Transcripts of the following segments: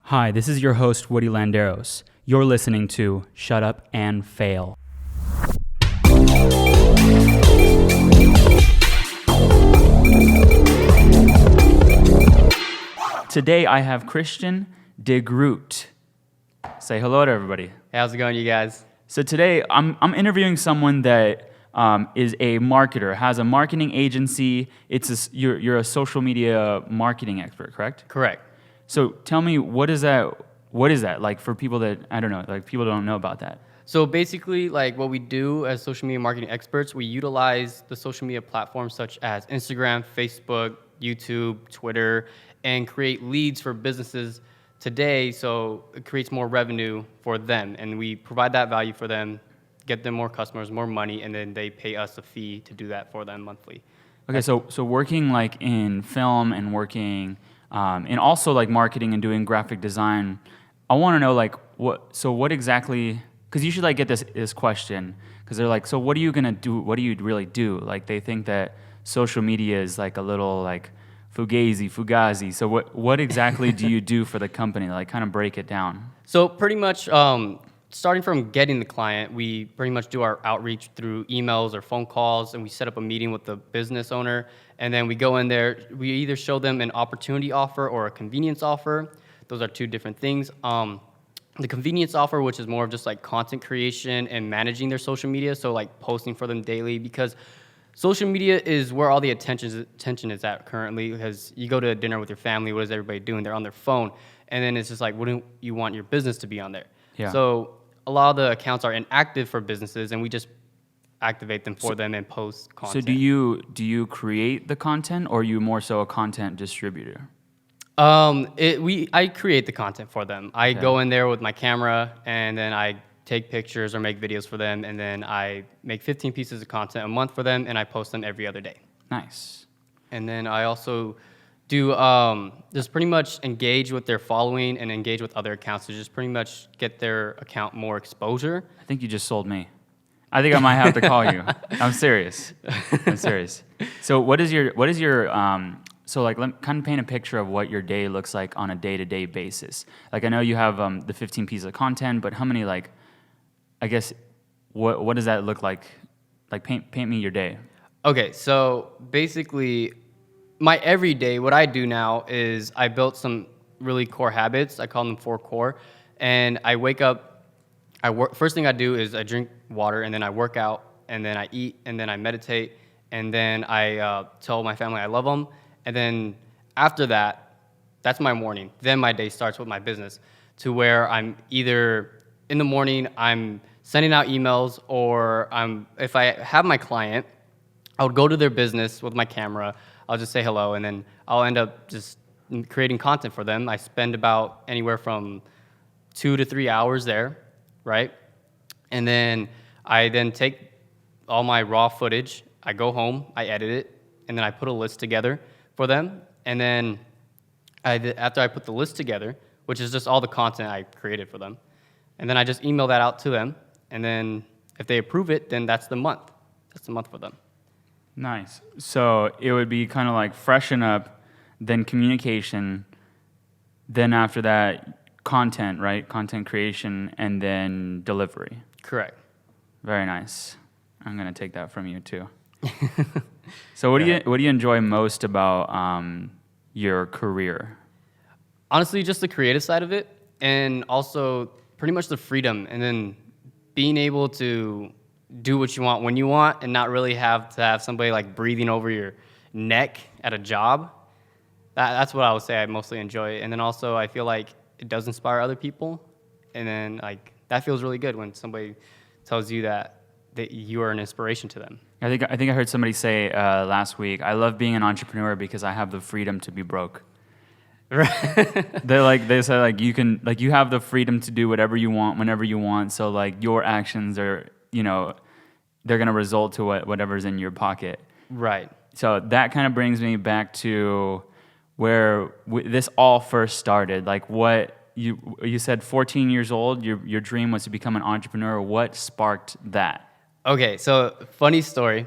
Hi, this is your host, Woody Landeros. You're listening to Shut Up and Fail. Today I have Cristian Degroot. Say hello to everybody. Hey, how's it going, you guys? So today I'm interviewing someone that is a marketer, has a marketing agency. You're a social media marketing expert, correct? Correct. So tell me, what is that? What is that like for people that I don't know? Like people don't know about that. So basically, like what we do as social media marketing experts, we utilize the social media platforms such as Instagram, Facebook, YouTube, Twitter, and create leads for businesses today. So it creates more revenue for them, and we provide that value for them, get them more customers, more money, and then they pay us a fee to do that for them monthly. Okay, so working like in film and working and also like marketing and doing graphic design, I want to know like what exactly, because you should like get this question, because they're like, so what are you gonna do? What do you really do? Like they think that social media is like a little like fugazi. So what exactly do you do for the company? Like kind of break it down. So pretty much, starting from getting the client, we pretty much do our outreach through emails or phone calls, and we set up a meeting with the business owner, and then we go in there. We either show them an opportunity offer or a convenience offer. Those are two different things. The convenience offer, which is more of just like content creation and managing their social media, so like posting for them daily, because social media is where all the attention is at currently, because you go to a dinner with your family, what is everybody doing? They're on their phone, and then it's just like, wouldn't you want your business to be on there? Yeah. So a lot of the accounts are inactive for businesses, and we just activate them for them and post content. So do you create the content, or are you more so a content distributor? I create the content for them. I go in there with my camera, and then I take pictures or make videos for them, and then I make 15 pieces of content a month for them, and I post them every other day. Nice. And then I also do just pretty much engage with their following and engage with other accounts to just pretty much get their account more exposure. I think you just sold me. I think I might have to call you. I'm serious. So what is your so like let kind of paint a picture of what your day looks like on a day-to-day basis. Like I know you have the 15 pieces of content, but how many like I guess what does that look like? Like paint me your day. Okay, so basically my everyday, what I do now is I built some really core habits. I call them 4 core. And I wake up, first thing I do is I drink water, and then I work out, and then I eat, and then I meditate, and then I tell my family I love them. And then after that, that's my morning. Then my day starts with my business, to where I'm either in the morning, I'm sending out emails, or if I have my client, I would go to their business with my camera. I'll just say hello, and then I'll end up just creating content for them. I spend about anywhere from 2 to 3 hours there, right? And then I take all my raw footage, I go home, I edit it, and then I put a list together for them. And then after I put the list together, which is just all the content I created for them, and then I just email that out to them, and then if they approve it, then that's the month. That's the month for them. Nice. So it would be kind of like freshen up, then communication, then after that content, right? Content creation, and then delivery. Correct. Very nice. I'm gonna take that from you too. So what do you enjoy most about your career? Honestly, just the creative side of it, and also pretty much the freedom, and then being able to do what you want when you want, and not really have to have somebody like breathing over your neck at a job. That's what I would say I mostly enjoy. And then also I feel like it does inspire other people, and then like that feels really good when somebody tells you that you are an inspiration to them. I think I heard somebody say last week, I love being an entrepreneur because I have the freedom to be broke. They said like you have the freedom to do whatever you want whenever you want. So like your actions are, they're gonna result to whatever's in your pocket. Right. So that kind of brings me back to where this all first started. Like what you said, 14 years old, your dream was to become an entrepreneur. What sparked that? Okay, so funny story.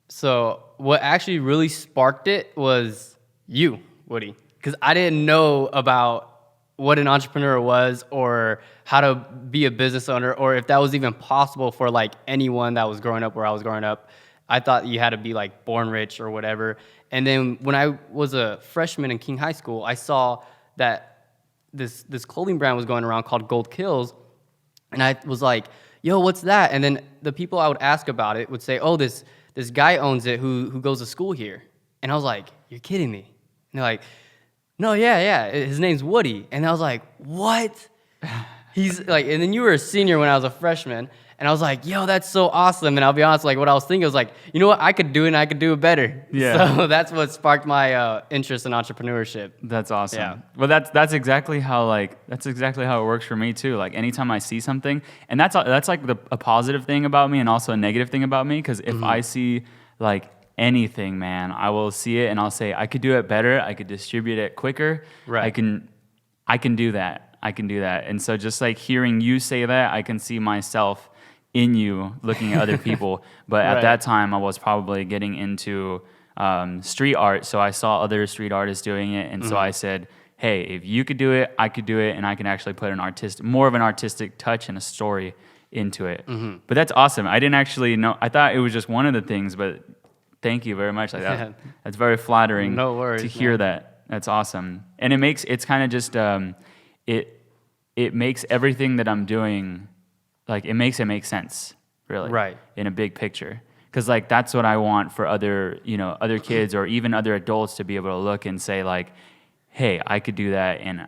So what actually really sparked it was you, Woody, because I didn't know about what an entrepreneur was or how to be a business owner or if that was even possible for like anyone that was growing up where I was growing up. I thought you had to be like born rich or whatever. And then when I was a freshman in King High School, I saw that this clothing brand was going around called Gold Kills. And I was like, yo, what's that? And then the people I would ask about it would say, oh, this guy owns it who goes to school here. And I was like, you're kidding me. And they're like, no, yeah, his name's Woody. And I was like, what? He's like, and then you were a senior when I was a freshman. And I was like, yo, that's so awesome. And I'll be honest, like what I was thinking was like, you know what, I could do it and I could do it better. Yeah. So that's what sparked my interest in entrepreneurship. That's awesome. Yeah. Well, that's exactly how it works for me too. Like anytime I see something, and that's like a positive thing about me and also a negative thing about me. Because if I see like anything, man, I will see it and I'll say I could do it better. I could distribute it quicker. Right. I can do that. I can do that. And so just like hearing you say that, I can see myself in you looking at other people. But at that time, I was probably getting into street art. So I saw other street artists doing it. And so I said, hey, if you could do it, I could do it. And I can actually put more of an artistic touch and a story into it. But that's awesome. I didn't actually know. I thought it was just one of the things, but thank you very much. Like that's very flattering No worries, to hear that. That's awesome. And it's kind of just, it makes everything that I'm doing, like it makes it make sense, really, Right. in a big picture. Because like that's what I want for other kids or even other adults to be able to look and say like, hey, I could do that and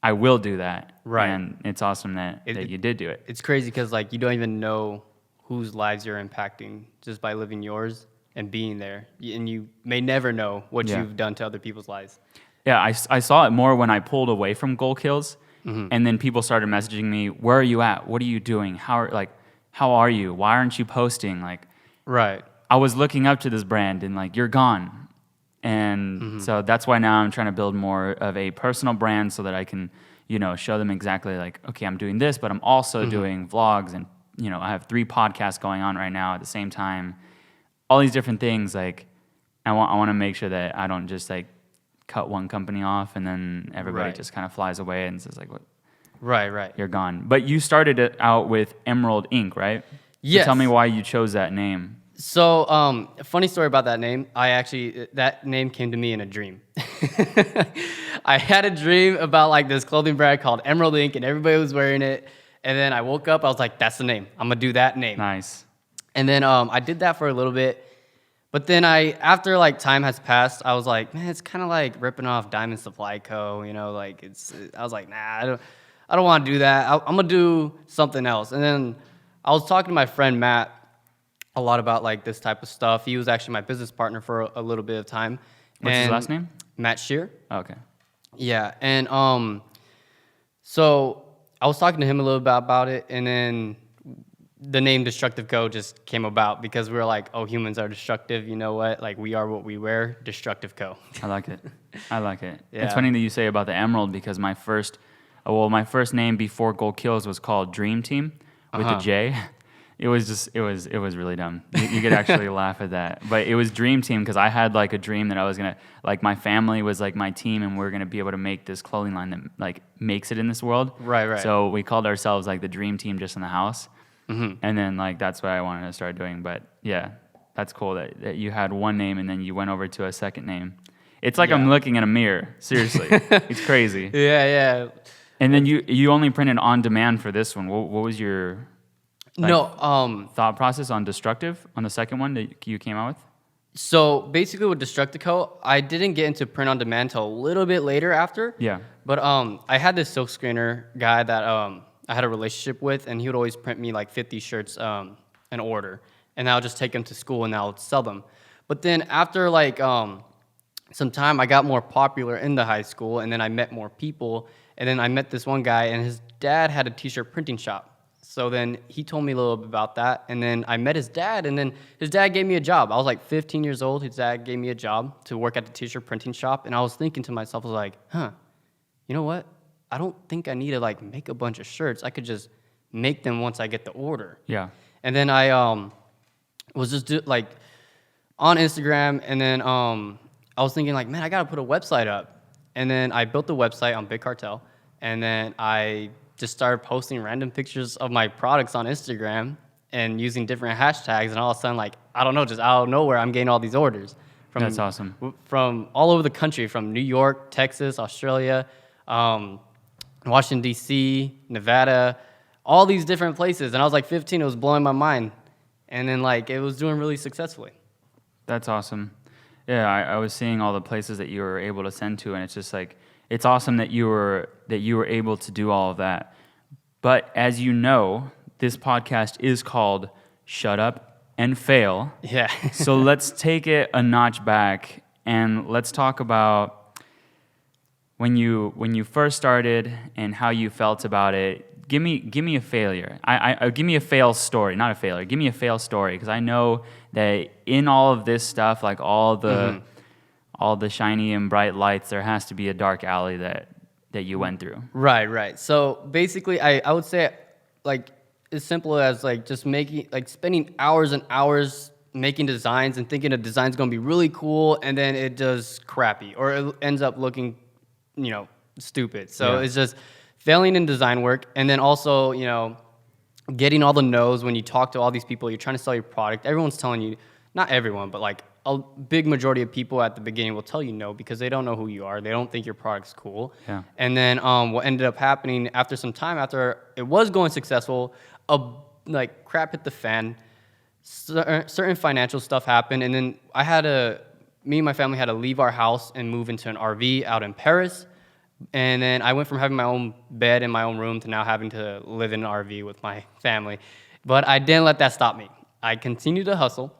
I will do that. Right. And it's awesome that you did do it. It's crazy because like you don't even know whose lives you're impacting just by living yours and being there. And you may never know what you've done to other people's lives. Yeah, I saw it more when I pulled away from Goal Kills, and then people started messaging me, where are you at? What are you doing? How are you? Why aren't you posting? Like, Right. I was looking up to this brand and like, you're gone. And so that's why now I'm trying to build more of a personal brand so that I can, show them exactly like, okay, I'm doing this, but I'm also doing vlogs and, I have 3 podcasts going on right now at the same time. All these different things, like I want to make sure that I don't just like cut one company off and then everybody just kind of flies away and says like, what? Right. You're gone. But you started it out with Emerald Ink, right? Yes. So tell me why you chose that name. So, a funny story about that name. That name came to me in a dream. I had a dream about like this clothing brand called Emerald Ink, and everybody was wearing it. And then I woke up, I was like, "That's the name. I'm gonna do that name." Nice. And then I did that for a little bit, but then after like time has passed, I was like, "Man, it's kind of like ripping off Diamond Supply Co." Like I was like, "Nah, I don't want to do that. I'm gonna do something else." And then I was talking to my friend Matt a lot about like this type of stuff. He was actually my business partner for a little bit of time. What's his last name? Matt Shear. Oh, okay. Yeah, and so I was talking to him a little bit about it, and then the name Destructive Co just came about because we were like, oh, humans are destructive. You know what? Like we are what we wear. Destructive Co. I like it. Yeah. It's funny that you say about the Emerald because my first name before Gold Kills was called Dream Team with a J. It was really dumb. You could actually laugh at that. But it was Dream Team because I had like a dream that I was going to, like my family was like my team and we're going to be able to make this clothing line that like makes it in this world. Right. So we called ourselves like the Dream Team just in the house. And then like that's what I wanted to start doing. But yeah, that's cool that you had one name and then you went over to a second name. It's like I'm looking at a mirror. Seriously. It's crazy. Yeah. And then you only printed on demand for this one. What was your... thought process on Destructive on the second one that you came out with? So basically with Destructive Co, I didn't get into print on demand until a little bit later after. Yeah. But I had this silk screener guy that I had a relationship with, and he would always print me like 50 shirts an order, and I'll just take them to school and I'll sell them. But then after like some time, I got more popular in the high school, and then I met more people, and then I met this one guy, and his dad had a t-shirt printing shop. So then he told me a little bit about that, and then I met his dad, and then his dad gave me a job. I was like 15 years old. His dad gave me a job to work at the t-shirt printing shop, and I was thinking to myself, I was like, you know what? I don't think I need to like make a bunch of shirts. I could just make them once I get the order. Yeah. And then I was just like on Instagram, and then I was thinking like, man, I gotta put a website up. And then I built the website on Big Cartel. And then I just started posting random pictures of my products on Instagram and using different hashtags. And all of a sudden, like, I don't know, just out of nowhere, I'm getting all these orders. That's awesome. From all over the country, from New York, Texas, Australia, Washington, D.C., Nevada, all these different places. And I was like 15, it was blowing my mind. And then, like, it was doing really successfully. That's awesome. Yeah, I was seeing all the places that you were able to send to, and it's just like, it's awesome that you were able to do all of that. But as you know, this podcast is called Shut Up and Fail. Yeah. So let's take it a notch back and let's talk about when you first started and how you felt about it. Give me a failure. Give me a fail story, not a failure. Give me a fail story, because I know that in all of this stuff, like all the shiny and bright lights, there has to be a dark alley that you went through. Right. So basically, I would say, like, as simple as like just spending hours and hours making designs and thinking a design's gonna be really cool, and then it does crappy or it ends up looking, stupid. So it's just failing in design work, and then also, getting all the no's when you talk to all these people. You're trying to sell your product. Everyone's telling you, not everyone, but like a big majority of people at the beginning will tell you no because they don't know who you are. They don't think your product's cool. Yeah. And then what ended up happening after some time, after it was going successful, crap hit the fan. Certain financial stuff happened, and then me and my family had to leave our house and move into an RV out in Paris. And then I went from having my own bed in my own room to now having to live in an RV with my family. But I didn't let that stop me. I continued to hustle.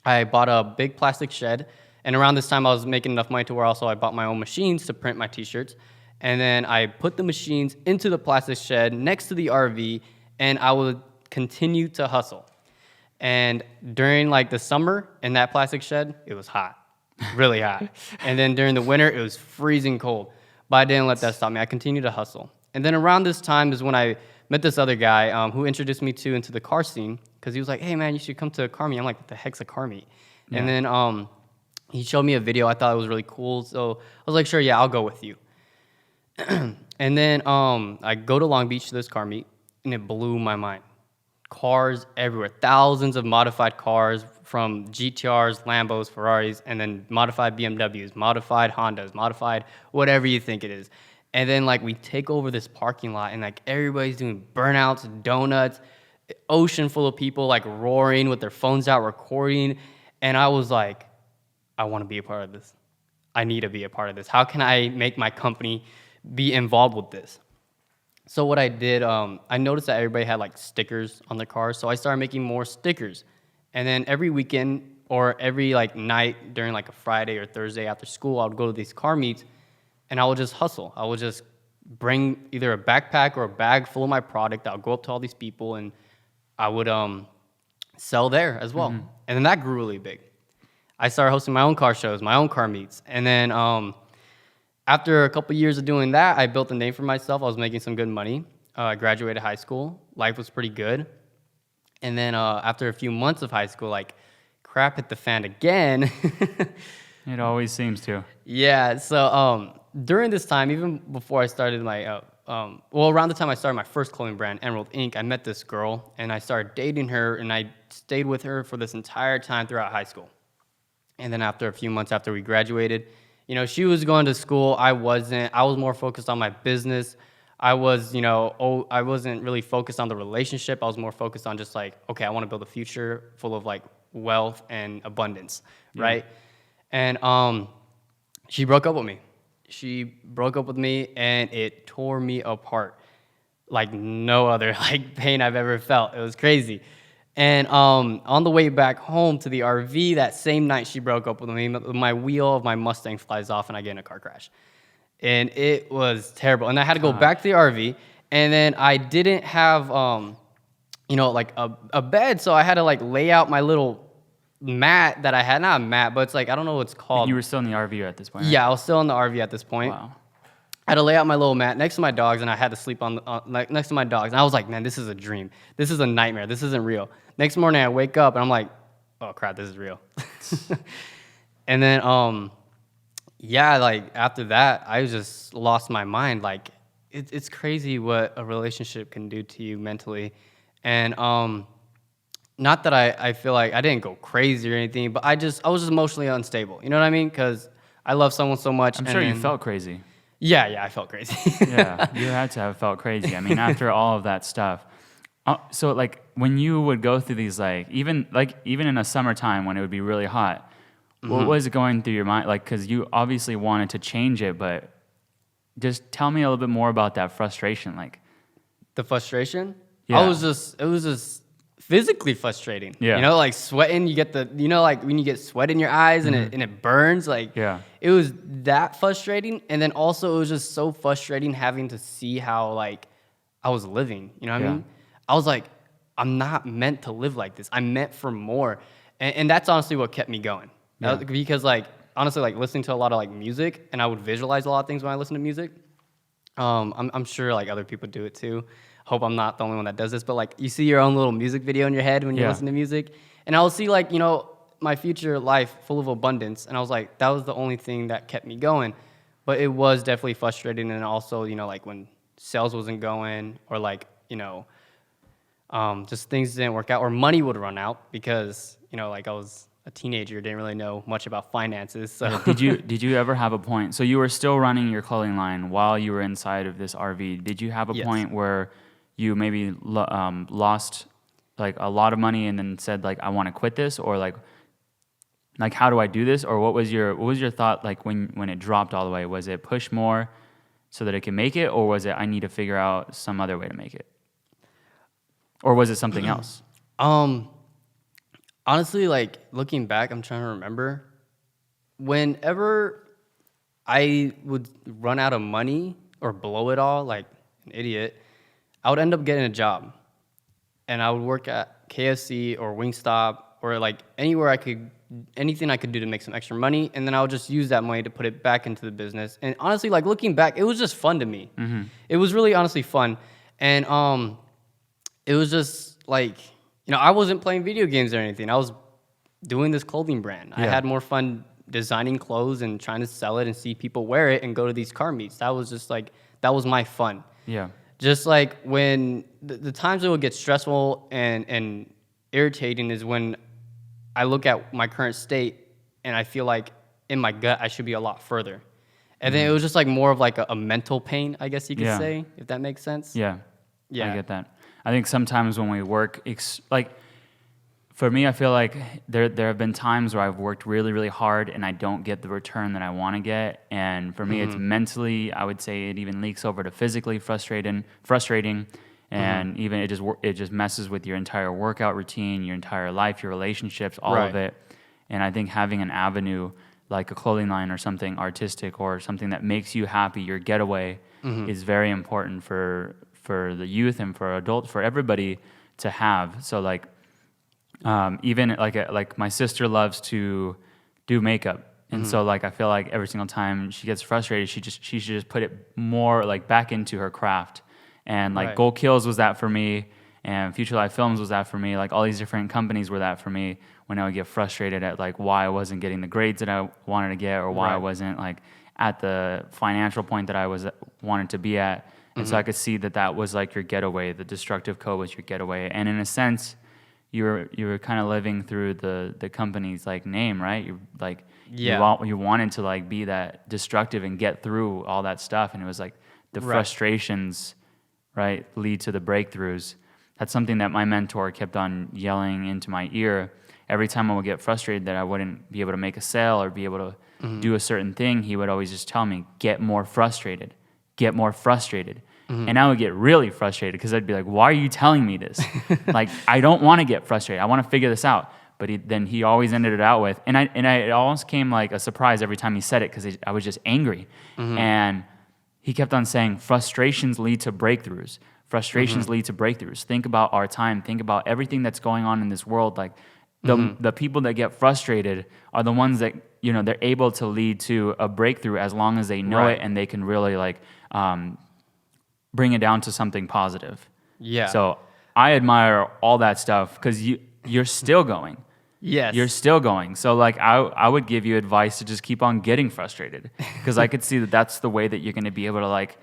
I bought a big plastic shed. And around this time, I was making enough money to where also I bought my own machines to print my T-shirts. And then I put the machines into the plastic shed next to the RV, and I would continue to hustle. And during like the summer in that plastic shed, it was hot, really hot. And then during the winter, it was freezing cold. But I didn't let that stop me. I continued to hustle. And then around this time is when I met this other guy who introduced me into the car scene, because he was like, hey, man, you should come to a car meet. I'm like, what the heck's a car meet? Yeah. And then he showed me a video. I thought it was really cool. So I was like, sure, yeah, I'll go with you. And then I go to Long Beach to this car meet, and it blew my mind. Cars everywhere, thousands of modified cars, from GTRs, Lambos, Ferraris, and then modified BMWs, modified Hondas, modified whatever you think it is. And then like we take over this parking lot, and like everybody's doing burnouts, donuts, ocean full of people like roaring with their phones out recording. And I was like, I want to be a part of this. I need to be a part of this. How can I make my company be involved with this? So what I did, I noticed that everybody had like stickers on their cars, so I started making more stickers. And then every weekend or every like night during like a Friday or Thursday after school, I would go to these car meets, and I would just hustle. I would just bring either a backpack or a bag full of my product. I would go up to all these people, and I would sell there as well. Mm-hmm. And then that grew really big. I started hosting my own car shows, my own car meets, and then after a couple years of doing that, I built a name for myself. I was making some good money. I graduated high school. Life was pretty good. And then after a few months of high school, like, crap hit the fan again. It always seems to. Yeah, so during this time, even before I started my, around the time I started my first clothing brand, Emerald Inc., I met this girl, and I started dating her, and I stayed with her for this entire time throughout high school. And then after a few months after we graduated, she was going to school. I wasn't. I was more focused on my business. I wasn't really focused on the relationship. I was more focused on just like, okay, I want to build a future full of like wealth and abundance, right? And she broke up with me. She broke up with me, and it tore me apart like no other like pain I've ever felt. It was crazy. And on the way back home to the RV, that same night she broke up with me, my wheel of my Mustang flies off, and I get in a car crash. And it was terrible. And I had to go back to the RV, and then I didn't have, like a bed, so I had to like lay out my little mat that I had. Not a mat, but it's like, I don't know what it's called. And you were still in the RV at this point, right? Yeah, I was still in the RV at this point. Wow. I had to lay out my little mat next to my dogs, and I had to sleep on next to my dogs. And I was like, man, this is a dream. This is a nightmare. This isn't real. Next morning, I wake up, and I'm like, oh, crap, this is real. And then, like, after that, I just lost my mind. Like, it's crazy what a relationship can do to you mentally. And not that I feel like I didn't go crazy or anything, but I was just emotionally unstable. You know what I mean? Because I love someone so much. I'm and sure you then- felt crazy. Yeah, I felt crazy. Yeah, you had to have felt crazy. I mean, after all of that stuff. So like when you would go through these even in a summertime when it would be really hot, what was going through your mind? Like, because you obviously wanted to change it, but just tell me a little bit more about that frustration. Like The frustration? Yeah. It was just physically frustrating. Yeah. You know, like sweating, you get like when you get sweat in your eyes and it burns, like Yeah. it was that frustrating. And then also it was just so frustrating having to see how like I was living. You know what I Yeah. mean? I was like, I'm not meant to live like this. I'm meant for more. And that's honestly what kept me going. Yeah. Because like honestly, like listening to a lot of like music, and I would visualize a lot of things when I listen to music. I'm sure like other people do it too. Hope I'm not the only one that does this, but like you see your own little music video in your head when you Yeah. listen to music, and I'll see like my future life full of abundance, and I was like that was the only thing that kept me going. But it was definitely frustrating, and also like when sales wasn't going, or like just things didn't work out, or money would run out because like I was a teenager, didn't really know much about finances. So Did you ever have a point? So you were still running your clothing line while you were inside of this RV. Did you have a Yes. point where you maybe lost like a lot of money and then said like I want to quit this, or like how do I do this, or what was your thought like when it dropped all the way? Was it push more so that it can make it, or was it I need to figure out some other way to make it, or was it something else? Honestly, like looking back, I'm trying to remember. Whenever I would run out of money or blow it all like an idiot, I would end up getting a job. And I would work at KFC or Wingstop or like anything I could do to make some extra money. And then I would just use that money to put it back into the business. And honestly, like looking back, it was just fun to me. Mm-hmm. It was really honestly fun. And it was just like, I wasn't playing video games or anything. I was doing this clothing brand. I Yeah. had more fun designing clothes and trying to sell it and see people wear it and go to these car meets. That was just like, that was my fun. Yeah. Just like when the times it would get stressful and irritating is when I look at my current state and I feel like in my gut I should be a lot further. And then it was just like more of like a mental pain, I guess you could Yeah. say, if that makes sense. Yeah. Yeah. I get that. I think sometimes when we work, for me, I feel like there have been times where I've worked really, really hard and I don't get the return that I want to get. And for me, it's mentally, I would say it even leaks over to physically frustrating. And even it just messes with your entire workout routine, your entire life, your relationships, all of Right. it. And I think having an avenue like a clothing line or something artistic or something that makes you happy, your getaway, is very important for the youth and for adults, for everybody to have. So like, even like my sister loves to do makeup, and so like I feel like every single time she gets frustrated, she should just put it more like back into her craft. And like Right. Gold Kills was that for me, and Future Life Films was that for me. Like all these different companies were that for me when I would get frustrated at like why I wasn't getting the grades that I wanted to get, or why I Right. wasn't like at the financial point that I wanted to be at. And so I could see that was like your getaway. The destructive code was your getaway, and in a sense, you were kind of living through the company's like name, right? You like you wanted to like be that destructive and get through all that stuff, and it was like the Right. frustrations, right, lead to the breakthroughs. That's something that my mentor kept on yelling into my ear every time I would get frustrated that I wouldn't be able to make a sale or be able to do a certain thing. He would always just tell me, "Get more frustrated." Get more frustrated. And I would get really frustrated because I'd be like, why are you telling me this? Like, I don't want to get frustrated. I want to figure this out. But then he always ended it out with, it almost came like a surprise every time he said it because I was just angry. And he kept on saying, frustrations lead to breakthroughs. Frustrations lead to breakthroughs. Think about our time. Think about everything that's going on in this world. Like, the people that get frustrated are the ones that, they're able to lead to a breakthrough as long as they know Right. it and they can really like bring it down to something positive. Yeah. So I admire all that stuff because you're still going. Yes. You're still going. So like I would give you advice to just keep on getting frustrated because I could see that that's the way that you're going to be able to like,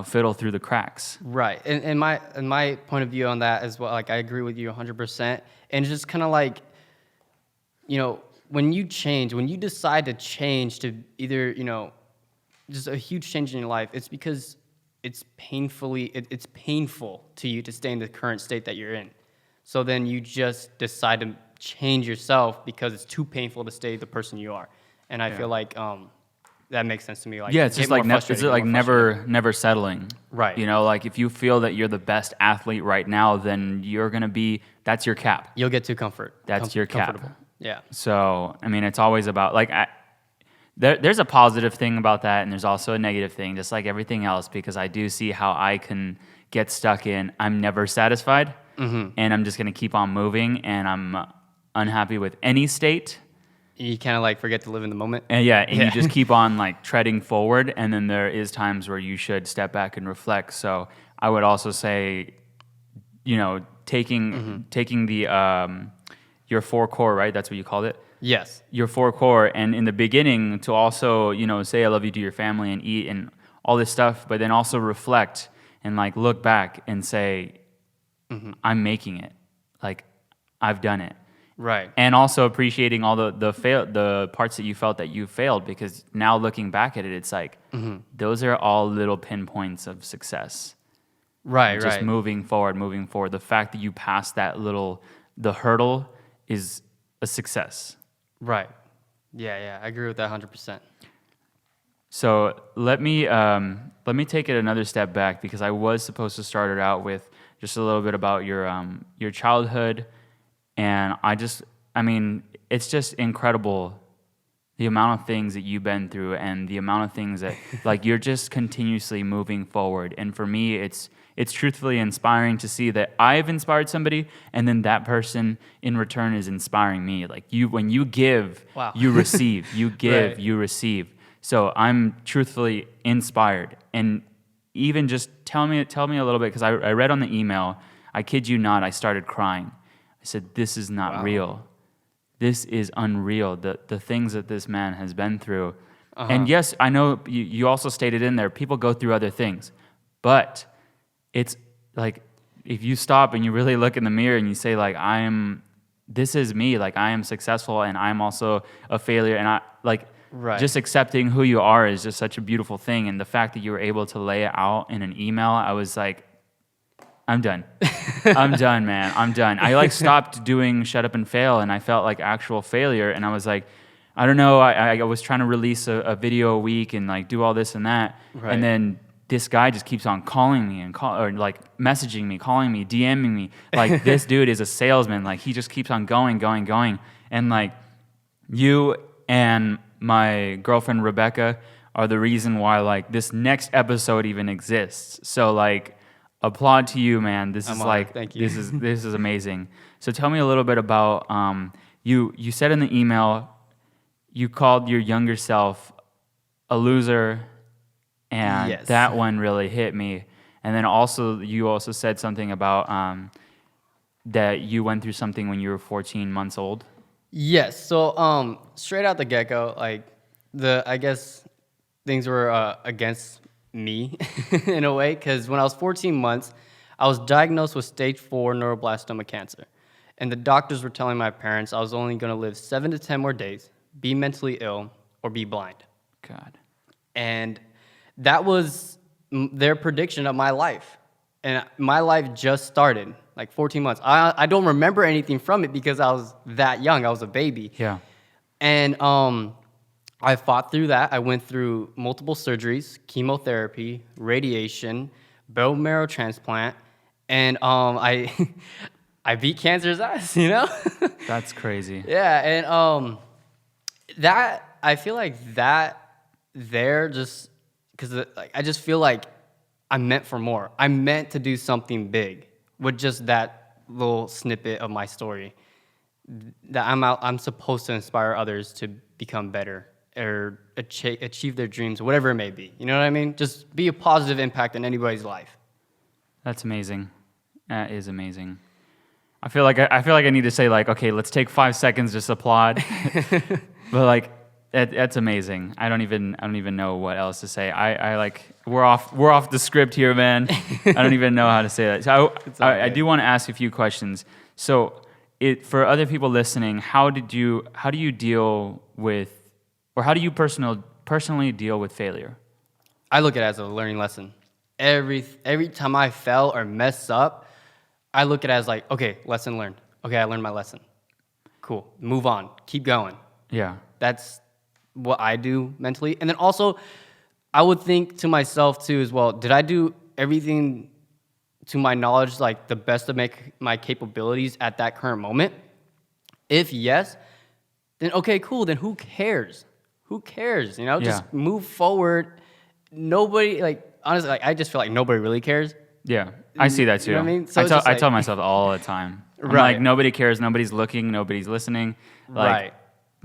fiddle through the cracks. Right. And my point of view on that as well, like I agree with you 100%. And it's just kind of like, when you decide to change to either, just a huge change in your life, it's because it's painful to you to stay in the current state that you're in. So then you just decide to change yourself because it's too painful to stay the person you are. And I feel like that makes sense to me. Like, yeah, it's just like never settling. Right. Like if you feel that you're the best athlete right now, then you're gonna be. That's your cap. You'll get too That's your cap. comfortable. Yeah. So I mean, it's always about like there's a positive thing about that, and there's also a negative thing, just like everything else, because I do see how I can get stuck in. I'm never satisfied, and I'm just gonna keep on moving, and I'm unhappy with any state. You kind of like forget to live in the moment. And you just keep on like treading forward, and then there is times where you should step back and reflect. So I would also say, taking the your 4 core, right? That's what you called it. Yes. Your 4 core, and in the beginning to also say I love you to your family and eat and all this stuff, but then also reflect and like look back and say, I'm making it, like I've done it. Right. And also appreciating all the parts that you felt that you failed, because now looking back at it, it's like those are all little pinpoints of success. Right. Just moving forward. The fact that you passed the hurdle is a success. Right. Yeah, I agree with that 100%. So let me take it another step back, because I was supposed to start it out with just a little bit about your childhood. And it's just incredible the amount of things that you've been through and the amount of things that like you're just continuously moving forward. And for me, it's truthfully inspiring to see that I've inspired somebody, and then that person in return is inspiring me. Like when you give, wow. You receive. You give, right. You receive. So I'm truthfully inspired. And even just tell me a little bit, because I read on the email, I kid you not, I started crying. I said, this is not real. This is unreal, the things that this man has been through. And yes, I know you also stated in there, people go through other things. But it's like, if you stop and you really look in the mirror and you say, like, this is me, like, I am successful and I'm also a failure. And I, like, just accepting who you are is just such a beautiful thing. And the fact that you were able to lay it out in an email, I was like, I'm done. I'm done, man. I'm done. I stopped doing Shut Up and Fail, and I felt like actual failure. And I was like, I don't know. I was trying to release a video a week and like do all this and that. Right. And then this guy just keeps on calling me or like messaging me, calling me, DMing me. Like this dude is a salesman. Like he just keeps on going. And like you and my girlfriend Rebecca are the reason why like this next episode even exists. So like, applaud to you, man. This is like, thank you. This is amazing. So tell me a little bit about you said in the email you called your younger self a loser, and that one really hit me. And then you also said something about that you went through something when you were 14 months old. Yes. So straight out the get-go, like I guess things were against me in a way, because when I was 14 months, I was diagnosed with stage 4 neuroblastoma cancer. And the doctors were telling my parents I was only going to live 7 to 10 more days, be mentally ill, or be blind. God. And that was their prediction of my life. And my life just started, like 14 months. I don't remember anything from it because I was that young. I was a baby. Yeah. And I fought through that. I went through multiple surgeries, chemotherapy, radiation, bone marrow transplant, and I beat cancer's ass, That's crazy. Yeah, and that I feel like that there just because like I just feel like I'm meant for more. I'm meant to do something big with just that little snippet of my story. That I'm supposed to inspire others to become better or achieve their dreams, whatever it may be. You know what I mean? Just be a positive impact in anybody's life. That's amazing. That is amazing. I feel like I need to say like, okay, let's take 5 seconds, just applaud. But like, That's amazing. I don't even know what else to say. I like we're off the script here, man. I don't even know how to say that. So I do want to ask a few questions. So for other people listening, how do you deal with, or how do you personally deal with failure? I look at it as a learning lesson. Every time I fell or mess up, I look at it as like, okay, lesson learned. Okay, I learned my lesson. Cool. Move on. Keep going. Yeah. That's what I do mentally. And then also, I would think to myself too as well, did I do everything to my knowledge, like the best of my capabilities at that current moment? If yes, then okay, cool. Then who cares? Who cares? You know, just move forward. Nobody, like, honestly, like, I just feel like nobody really cares. Yeah, I see that too. You know what I mean? So I tell myself all the time. I'm Right. like, nobody cares, nobody's looking, nobody's listening. Like, Right.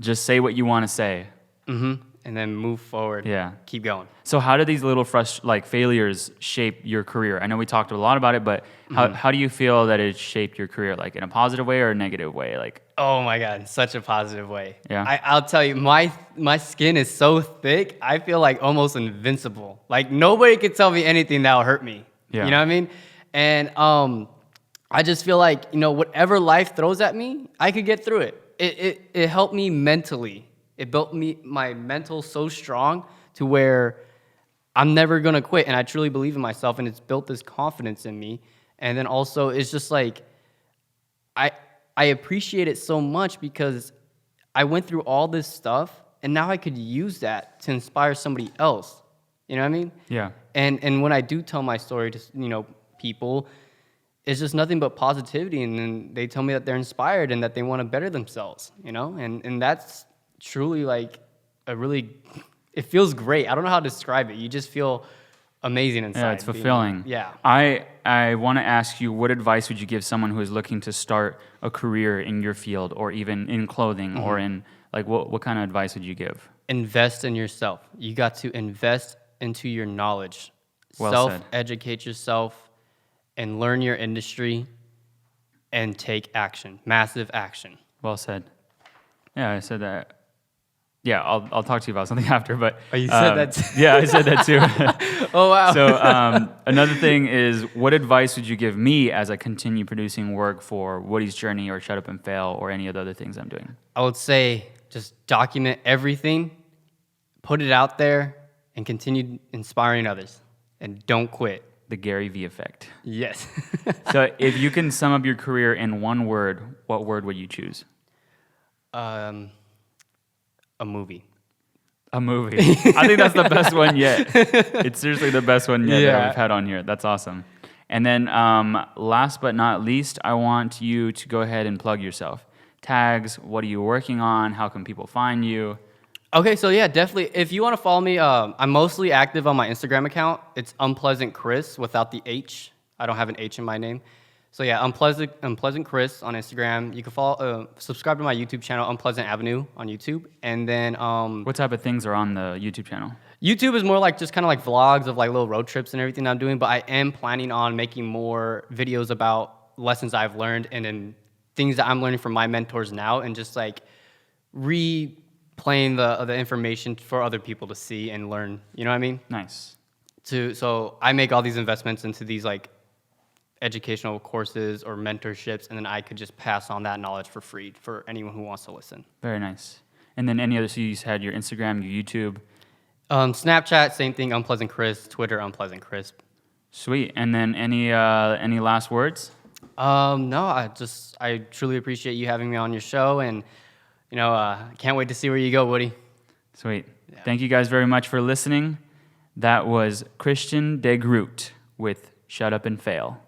just say what you want to say. And then move forward. Yeah. Keep going. So how do these little failures shape your career? I know we talked a lot about it, but how do you feel that it shaped your career? Like in a positive way or a negative way? Like, Oh my God, such a positive way. Yeah. I'll tell you, my skin is so thick, I feel like almost invincible. Like nobody could tell me anything that'll hurt me. Yeah. You know what I mean? And I just feel like, you know, whatever life throws at me, I could get through it. It helped me mentally. It built my mental so strong to where I'm never gonna quit, and I truly believe in myself, and it's built this confidence in me. And then also, it's just like I appreciate it so much because I went through all this stuff, and now I could use that to inspire somebody else. You know what I mean? yeah. And when I do tell my story to, you know, people, it's just nothing but positivity, and then they tell me that they're inspired and that they want to better themselves, you know? And that's truly like it feels great. I don't know how to describe it. You just feel amazing inside. Yeah, it's fulfilling. Yeah. I want to ask you, what advice would you give someone who is looking to start a career in your field, or even in clothing, or in, like, what kind of advice would you give? Invest in yourself. You got to invest into your knowledge. Well said. Self-educate yourself and learn your industry and take action. Massive action. Well said. Yeah, I said that. Yeah, I'll talk to you about something after, but... Oh, you said that too? Yeah, I said that too. Oh, wow. So another thing is, what advice would you give me as I continue producing work for Woody's Journey or Shut Up and Fail or any of the other things I'm doing? I would say just document everything, put it out there, and continue inspiring others. And don't quit. The Gary V effect. Yes. So if you can sum up your career in one word, what word would you choose? A movie. A movie. I think that's the best one yet. It's seriously the best one yet that Yeah. we've had on here. That's awesome. And then last but not least, I want you to go ahead and plug yourself. Tags, what are you working on? How can people find you? Okay, so yeah, definitely. If you want to follow me, I'm mostly active on my Instagram account. It's Unpleasant Chris without the H. I don't have an H in my name. So yeah, Unpleasant Chris on Instagram. You can follow, subscribe to my YouTube channel, Unpleasant Avenue on YouTube. And then What type of things are on the YouTube channel? YouTube is more like just kind of like vlogs of like little road trips and everything I'm doing. But I am planning on making more videos about lessons I've learned and then things that I'm learning from my mentors now, and just like replaying the information for other people to see and learn. You know what I mean? Nice. So I make all these investments into these like educational courses or mentorships, and then I could just pass on that knowledge for free for anyone who wants to listen. Very nice. And then any other, so you had your Instagram, your YouTube. Snapchat, same thing, Unpleasant Chris. Twitter, Unpleasant Chris. Sweet. And then any last words? No, I truly appreciate you having me on your show, and you know, can't wait to see where you go, Woody. Sweet. Yeah. Thank you guys very much for listening. That was Cristian Degroot with Shut Up and Fail.